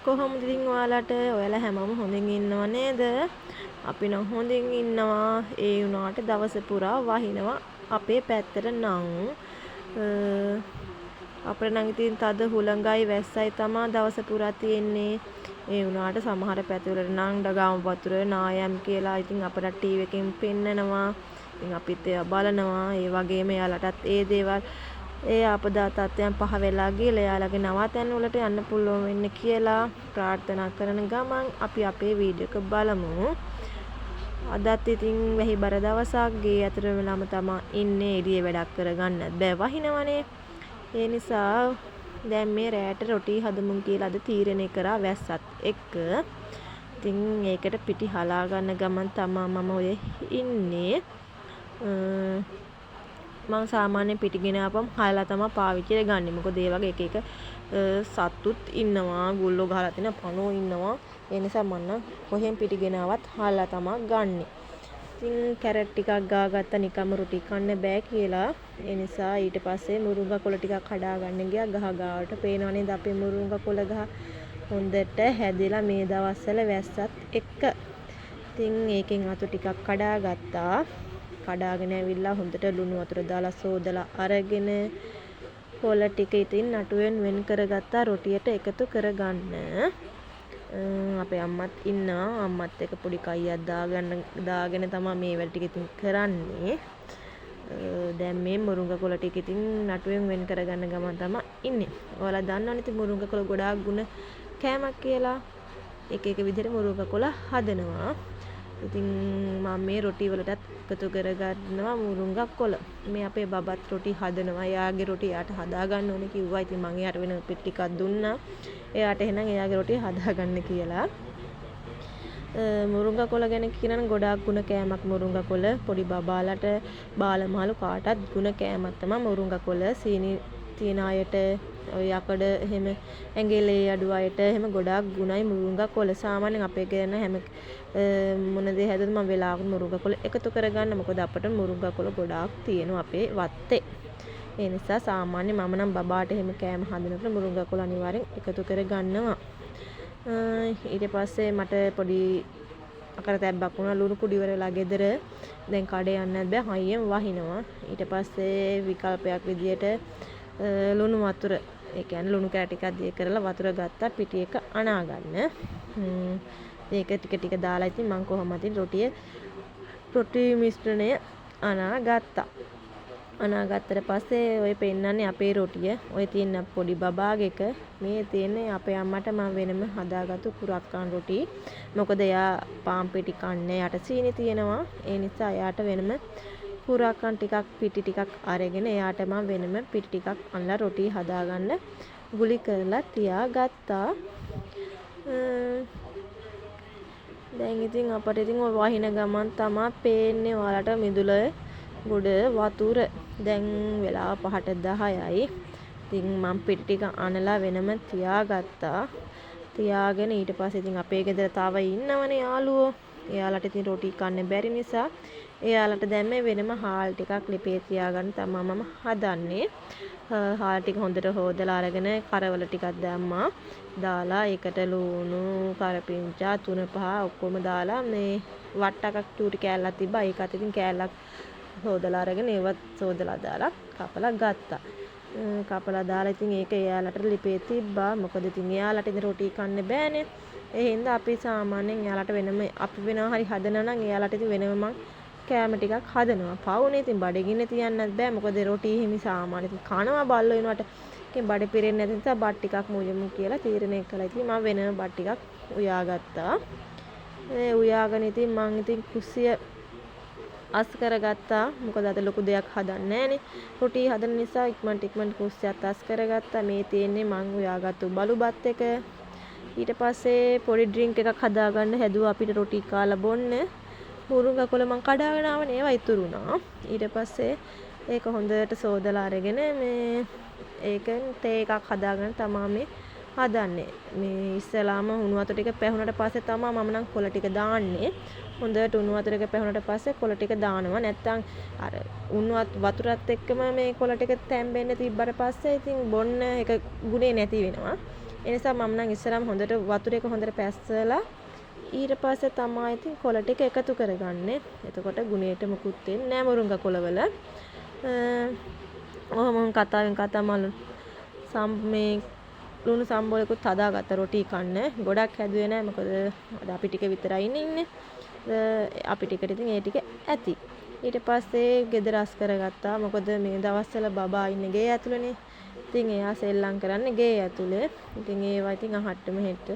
කොහොමද ඉතින් ඔයාලා හැමෝම හොඳින් ඉන්නව නේද? අපි නම් හොඳින් ඉන්නවා. ඒ වුණාට දවස පුරා වහිනවා අපේ පැත්තට නම් අපේ නම් ඉතින් තද හුළඟයි වැස්සයි තමා දවස පුරා තියෙන්නේ. ඒ වුණාට සමහර පැතිවල නම් ගාම වතුර නායම් කියලා ඉතින් අපට ටීවී එකෙන් පෙන්නනවා. ඉතින් අපිත් ඒවා බලනවා. ඒ වගේම එයාලටත් ඒ දේවල් ඒ ආපදා තත්ත්වයන් පහ වෙලා ගිහලා එයාලගේ නවාතැන් වලට යන්න පුළුවන් වෙන්න කියලා ප්‍රාර්ථනා කරන ගමන් අපි අපේ වීඩියෝ එක බලමු. අදත් ඉතින් වැහිබර දවසක් ගේ අතර වෙලාම තමයි ඉන්නේ. එළිය වැඩක් කරගන්නත් බෑ වහිනවනේ. ඒ නිසා දැන් මේ රෑට රොටි හදමු කියලා අද තීරණය කරා වැස්සත් එක්ක. ඉතින් ඒකට පිටි හලා ගන්න ගමන් තමයි මම ඔය ඉන්නේ. මම සාමාන්‍යයෙන් පිටි ගෙන ආපම හයලා තමයි පාවිච්චියට ගන්නෙ. මොකද ඒ වගේ එක සත්තුත් ඉන්නවා, ගුල්ලෝ ගහලා තියෙන පණුවෝ ඉන්නවා. ඒ නිසා මම කොහෙන් පිටි ගෙන ආවත් හයලා තමයි ගන්නෙ. ඉතින් කැරට් ටිකක් ගාගත්ත නිකම්ම රොටි කන්න බෑ කියලා. ඒ නිසා ඊට පස්සේ මුරුංගා කොළ ටිකක් හදා ගන්න ගියා. ගහ ගාවට පේනව නේද අපේ මුරුංගා කොළ ගහ හොඳට හැදිලා මේ දවස්වල වැස්සත් එක්ක. ඉතින් ඒකෙන් අතු ටිකක් කඩා ගත්තා. කඩාගෙන ඇවිල්ලා හොඳට ලුණු වතුර දාලා සෝදලා අරගෙන කොළ ටික ඉතින් නටුවෙන් වෙන් කරගත්තා රොටියට එකතු කරගන්න. අපේ අම්මත් ඉන්නවා. අම්මත් එක්ක පොඩි කයියක් දාගෙන තමයි මේ වැඩ ටික ඉතින් කරන්නේ. දැන් මේ මුරුංගා කොළ ටික ඉතින් නටුවෙන් වෙන් කරගන්න ගමන් තමයි ඉන්නේ. ඔයාලා දන්නවනේ ඉතින් මුරුංගා කොළ ගොඩාක් ගුණ කෑමක් කියලා. එක එක විදිහට මුරුංගා කොළ හදනවා. ඉතින් මම මේ රොටි වලටත් එකතු කරගන්නවා මුරුංගා කොළ. මේ අපේ බබත් රොටි හදනවා. එයාගේ රොටි එයාට හදා ගන්න ඕනේ කිව්වා. ඉතින් මම එයාට වෙන පිටි ටිකක් දුන්නා. එයාට එහෙනම් එයාගේ රොටි හදා ගන්න කියලා. මුරුංගා කොළ ගැන කියනනම් ගොඩාක් ගුණ කෑමක් මුරුංගා කොළ. පොඩි බබාලට බාලමහලු කාටත් ගුණ කෑමක් තමයි මුරුංගා කොළ. සීනි තියන අයට ඔය යකඩ එහෙම ඇඟිලේ අඩු අයට එහෙම ගොඩාක් ගුණයි මුරුංගා කොළ. සාමාන්‍යයෙන් අපේ කරන හැම මොන දේ හැදුවද මම වෙලාවකට මුරුංගා කොළ එකතු කරගන්න. මොකද අපිට මුරුංගා කොළ ගොඩාක් තියෙනවා අපේ වත්තේ. ඒ නිසා සාමාන්‍ය මම නම් බබාට එහෙම කෑම හදනකොට මුරුංගා කොළ අනිවාර්යෙන් එකතු කරගන්නවා. ඊට පස්සේ මට පොඩි අකරතැබ්බක් වුණා. ලුණු කුඩි ඉවරලා ගෙදර. දැන් කඩේ යන්නත් බෑ. හයියෙන් වහිනවා. ඊට පස්සේ විකල්පයක් විදියට ලුණු වතුර, ඒ කියන්නේ ලුණු කෑ ටිකක් දිය කරලා වතුර ගත්තා පිටි එක අනා ගන්න. ඒක ටික ටික දාලා ඉතින් මම කොහොමද රොටි මිශ්‍රණය අනා ගත්තා. අනා ගත්තට පස්සේ ඔය පෙන්නන්නේ අපේ රොටිය. ඔය තියෙන පොඩි බබාගෙක මේ තියෙන්නේ අපේ අම්මට මම වෙනම හදාගත්තු කුරක්කන් රොටි. මොකද එයා පාන් පිටි කන්නේ යට සීනි තියෙනවා. ඒ නිසා එයාට වෙනම කුරක්කන් ටිකක් පිටි ටිකක් අරගෙන එයාට මම වෙනම පිටි ටිකක් අනලා රොටි හදාගන්න ගුලි කරලා තියාගත්තා. දැන් ඉතින් අපට ඉතින් ඔය වහින ගමන් තමයි පේන්නේ ඔයාලට මිදුල ගොඩ වතුර. දැන් වෙලාව 5:10යි. ඉතින් මම පිටි ටික අනලා වෙනම තියාගත්තා. තියාගෙන ඊට පස්සේ ඉතින් අපේ ගෙදර තව ඉන්නවනේ යාළුවෝ. එයාලට ඉතින් රොටි කන්න බැරි නිසා එයාලට දැන් මේ වෙනම හාල් ටිකක් ලිපේ තියාගන්න තමයි මම හදන්නේ. හාල් ටික හොඳට හොදලා අරගෙන කරවල ටිකක් දැම්මා. දාලා ඒකට ලුණු, කරපිංචා, තුන පහ ඔක්කොම දාලා මේ වට්ටක්ක් චූටි කෑල්ලක් තිබ්බා. ඒකත් ඉතින් කෑල්ලක් හොදලා අරගෙන ඒවත් සෝදලා දාලා කපලා ගත්තා. කපලා දාලා ඉතින් ඒක එයාලට ලිපේ තිබ්බා. මොකද ඉතින් එයාලට ඉතින් රොටි කන්න බෑනේ. ඒ හින්දා අපි සාමාන්‍යයෙන් එයාලට වෙනම අපි වෙනවා හරි හදනවා නම් එයාලට ඉතින් වෙනම කෑම ටිකක් හදනවා. පවුනේ ඉතින් බඩගින්න තියන්නත් බෑ. මොකද රොටි හිමි සාමාන්‍ය ඉතින් කනවා බල්ලෝ වෙනවට. ඉතින් බඩ පිරෙන්නේ නැති නිසා බත් ටිකක් මුජමු කියලා තීරණය කළා. ඉතින් මම වෙනම බත් ටිකක් උයාගත්තා. ඒ උයාගෙන ඉතින් මං ඉතින් කුස්සිය අස් කරගත්තා. මොකද අද ලොකු දෙයක් හදන්නේ නැහනේ. රොටි හදන නිසා ඉක්මනට කුස්සියත් අස් කරගත්තා. මේ තියෙන්නේ මං උයාගත්තු බලු බත් එක. ඊට පස්සේ පොඩි ඩ්‍රින්ක් එකක් හදාගන්න හැදුවා අපිට රොටි කාලා බොන්න. මුරුංගා කොළ මං කඩාගෙන ආවනේ ඒවා ඉතුරු වුණා. ඊට පස්සේ ඒක හොඳට සෝදලා අරගෙන මේ ඒකෙන් තේ එකක් හදාගෙන තමයි මේ හදන්නේ. මේ ඉස්සලාම උණු වතුර ටික පැහුනට පස්සේ තමයි මම නම් කොළ ටික දාන්නේ. හොඳට උණු වතුර ටික පැහුනට පස්සේ කොළ ටික දානවා. නැත්තම් අර උණු වතුරත් එක්කම මේ කොළ ටික තැම්බෙන්න තිබ්බට පස්සේ ඉතින් බොන්න එක ගුණේ නැති වෙනවා. ඒ නිසා මම නම් ඉස්සරහම හොඳට වතුර එක හොඳට පැස්සලා ඊට පස්සේ තමයි ඉතින් කොළ ටික එකතු කරගන්නේ. එතකොට ගුණයට මුකුත් වෙන්නේ නැහැ මුරුංගා කොළවල. ඔහොම කතා මලු මේ ලුණු සම්බෝලෙකුත් හදාගත්ත රොටි කන්න. ගොඩක් හැදුවේ නැහැ මොකද අද අපි ටික විතරයි ඉන්නේ. අපි ටිකට ඉතින් ඒ ටික ඇති. ඊට පස්සේ ගෙදර අස් කරගත්තා. මොකද මේ දවස්වල බබා ඉන්නේ ගේ ඇතුළේනේ. ඉතින් එයා සෙල්ලම් කරන්නේ ගේ ඇතුලේ. ඉතින් ඒවා ඉතින් අහට්ට මෙහෙට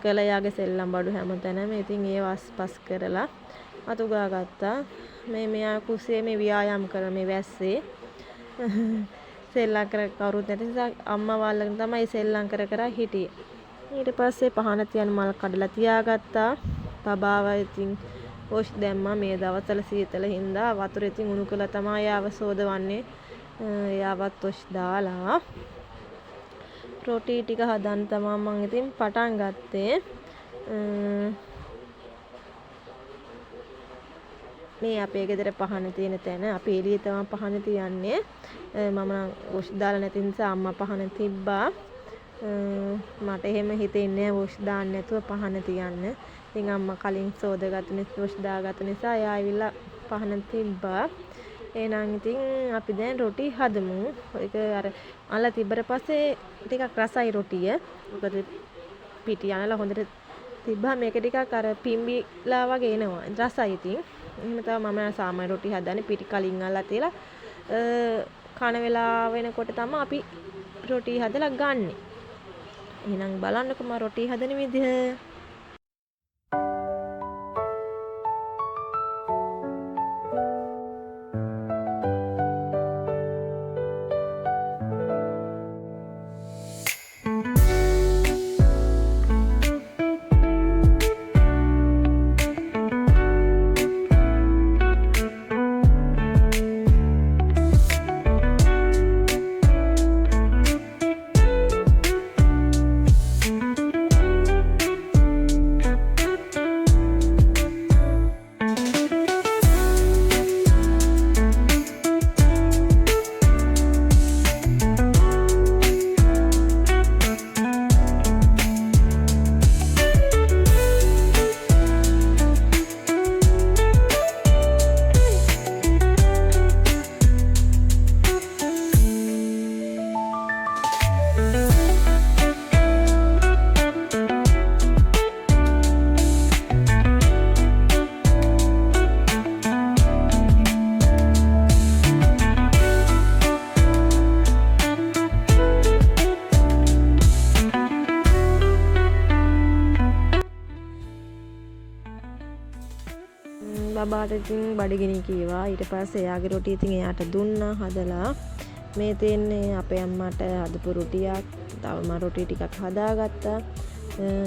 කළා යාගේ සෙල්ලම් බඩු හැමතැනම. ඉතින් ඒවා අස්පස් කරලා අතුගා ගත්තා. මෙයා කුස්සියේ මේ ව්‍යායාම් කරන මේ වැස්සේ සෙල්ලම් කර කවුරුත් නැති නිසා අම්මා වල්ලගෙන තමයි සෙල්ලම් කර හිටියේ. ඊට පස්සේ පහන තියන මල් කඩලා තියාගත්තා. බබාව ඉතින් වොෂ් දැම්මා. මේ දවස්වල සීතල හින්දා වතුර ඉතින් උණු කළා තමයි ආව සෝදවන්නේ. එයාවත් වොෂ් දාලා රොටි ටික හදන්න තමයි මම ඉතින් පටන් ගත්තේ. මේ අපේ ගෙදර පහන තියෙන තැන අපි එළියේ තමයි පහන තියන්නේ. මම නම් වොෂ් දාලා නැති නිසා අම්මා පහන තිබ්බා. මට එහෙම හිතෙන්නේ නැහැ වොෂ් දාන්න නැතුව පහන තියන්න. ඉතින් අම්මා කලින් සෝදගත්ත නිසා වොෂ් දාගත්ත නිසා එයා ඇවිල්ලා පහන තිබ්බා. එහෙනම් ඉතින් අපි දැන් රොටි හදමු. ඒක අර අල්ල තිබ්බට පස්සේ ටිකක් රසයි රොටිය. මොකද පිටි අනලා හොඳට තිබ්බා මේක ටිකක් අර පිම්බිලා වගේ එනවා. රසයි ඉතින්. එහෙම තමයි මම සාමාන්‍ය රොටි හදන්නේ පිටි කලින් අල්ලලා තියලා කන වෙලා වෙනකොට තමයි අපි රොටි හදලා ගන්නෙ. එහෙනම් බලන්නකෝ මම රොටි හදන විදිහ. බබාට ඉතින් බඩගිනි කීවා. ඊට පස්සේ එයාගේ රොටි ඉතින් එයාට දුන්නා හදලා. මේ තියෙන්නේ අපේ අම්මට හදපු රොටියක්. තව මම රොටි ටිකක් හදාගත්තා.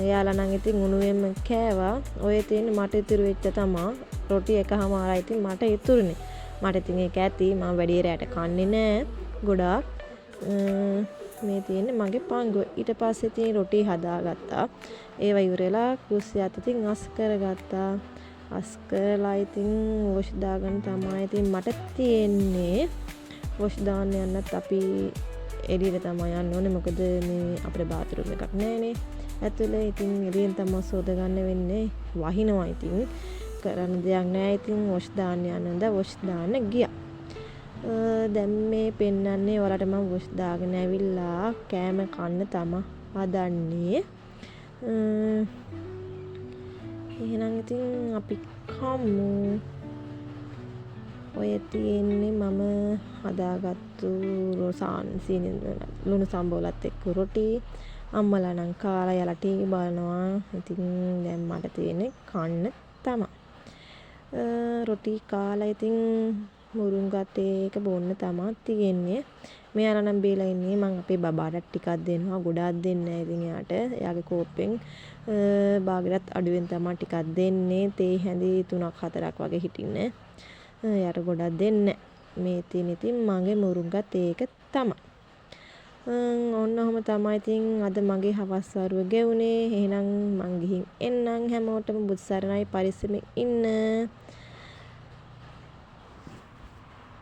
එයාලා නම් ඉතින් උණුවෙන්ම කෑවා. ඔය තියෙන්නේ මට ඉතුරු වෙච්ච තමයි රොටි එකමාරයි ඉතින් මට ඉතුරුනේ. මට ඉතින් ඒක ඇති. මම වැඩි රැට කන්නේ නෑ ගොඩාක්. මේ තියෙන්නේ මගේ පංගුව. ඊට පස්සේ ඉතින් රොටි හදාගත්තා. ඒව ඉවරලා කුස්සියත් ඉතින් අස් කරගත්තා. අස් කරලා ඉතින් වොෂ් දාගන්න තමයි ඉතින් මට තියෙන්නේ. වොෂ් දාන්න යන්නත් අපි එළියට තමයි යන්න ඕනේ. මොකද මේ අපේ බාත්රූම් එකක් නැහැනේ. ඇතුලේ ඉතින් එළියෙන් තමයි සෝද ගන්න වෙන්නේ. වහිනවා ඉතින් කරන්න දෙයක් නැහැ. ඉතින් වොෂ් දාන්න යනද වොෂ් දාන්න ගියා. දැන් මේ පෙන්නන්නේ ඔයාලට මම වොෂ් දාගෙන ඇවිල්ලා කෑම කන්න තමයි හදන්නේ. එහෙනම් ඉතින් අපි කමු. ඔය තියෙන්නේ මම හදාගත්තු ලුණු සම්බෝලත් එක්ක රොටි. අම්මලා නම් කාලා යලා ටීවී බලනවා. ඉතින් දැන් මට තියෙන්නේ කන්න තමයි. රොටි කාලා ඉතින් මුරුංගත් ඒක බොන්න තමයි තියෙන්නේ. මෙයාලා නම් බීලා ඉන්නේ. මම අපේ බබාට ටිකක් දෙනවා. ගොඩාක් දෙන්නේ නැහැ ඉතින් එයාට. එයාගේ කෝප්පෙන් බාගෙරත් අඩුවෙන් තමයි ටිකක් දෙන්නේ. තේ හැඳි 3ක් 4ක් වගේ හිටින්නේ. එයාට ගොඩක් දෙන්නේ මේ තියෙන ඉතින් මගේ මුරුංගත් ඒක තමයි. ඔන්න ඔහම තමයි ඉතින් අද මගේ හවස් වරුව ගෙවුනේ. එහෙනම් මං ගිහින් එන්නම් හැමෝටම බුත් සරණයි පරිස්සමෙන් ඉන්න.